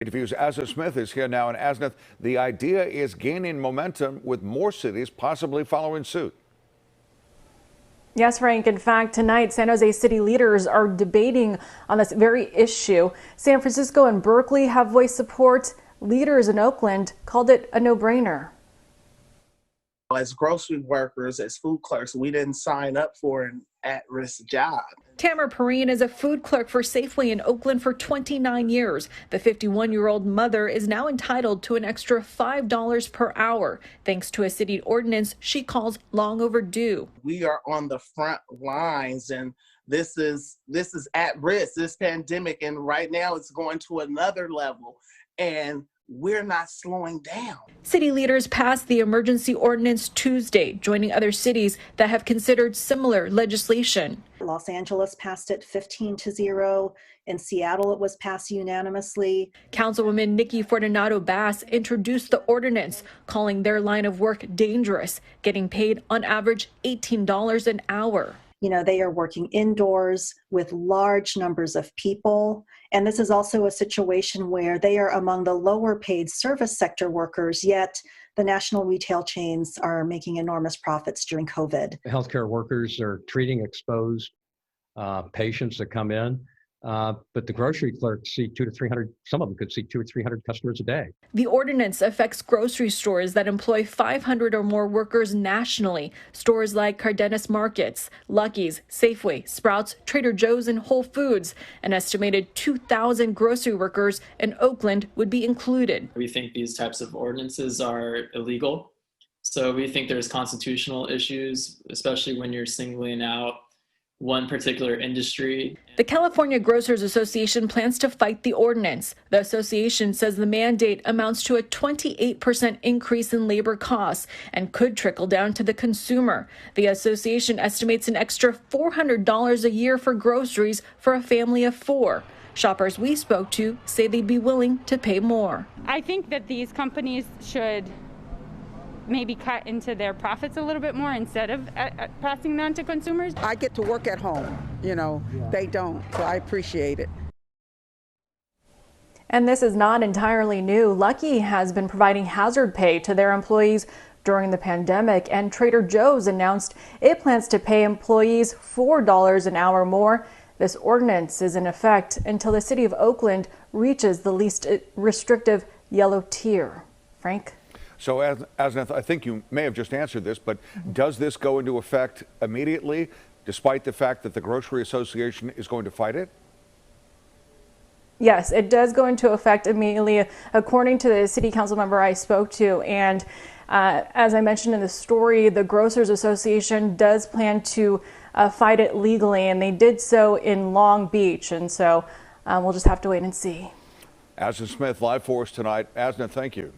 Interviews. Asna Smith is here now. And Asna, the idea is gaining momentum with more cities possibly following suit. Yes, Frank. In fact, tonight, San Jose city leaders are debating on this very issue. San Francisco and Berkeley have voiced support. Leaders in Oakland called it a no-brainer. As grocery workers, as food clerks, we didn't sign up for an at-risk job. Tamara Perrine is a food clerk for Safeway in Oakland for 29 years. The 51-year-old mother is now entitled to an extra $5 per hour, thanks to a city ordinance she calls long overdue. We are on the front lines, and this is at risk, this pandemic, and right now it's going to another level, and we're not slowing down. City leaders passed the emergency ordinance Tuesday, joining other cities that have considered similar legislation. Los Angeles passed it 15-0. In Seattle, it was passed unanimously. Councilwoman Nikki Fortunato Bass introduced the ordinance, calling their line of work dangerous, getting paid on average $18 an hour. You know, they are working indoors with large numbers of people. And this is also a situation where they are among the lower paid service sector workers, yet the national retail chains are making enormous profits during COVID. Healthcare workers are treating exposed patients that come in. But the grocery clerks see 200 to 300, some of them could see 200 or 300 customers a day. The ordinance affects grocery stores that employ 500 or more workers nationally. Stores like Cardenas Markets, Lucky's, Safeway, Sprouts, Trader Joe's, and Whole Foods. An estimated 2,000 grocery workers in Oakland would be included. We think these types of ordinances are illegal. So we think there's constitutional issues, especially when you're singling out one particular industry. The California Grocers Association plans to fight the ordinance. The association says the mandate amounts to a 28% increase in labor costs and could trickle down to the consumer. The association estimates an extra $400 a year for groceries for a family of 4. Shoppers we spoke to say they'd be willing to pay more. I think that these companies should maybe cut into their profits a little bit more instead of passing them on to consumers. I get to work at home, they don't, so I appreciate it. And this is not entirely new. Lucky has been providing hazard pay to their employees during the pandemic, and Trader Joe's announced it plans to pay employees $4 an hour more. This ordinance is in effect until the city of Oakland reaches the least restrictive yellow tier. Frank? So, Asna, I think you may have just answered this, but does this go into effect immediately, despite the fact that the Grocery Association is going to fight it? Yes, it does go into effect immediately, according to the city council member I spoke to. And as I mentioned in the story, the Grocers Association does plan to fight it legally, and they did so in Long Beach. And so we'll just have to wait and see. Asna Smith, live for us tonight. Asna, thank you.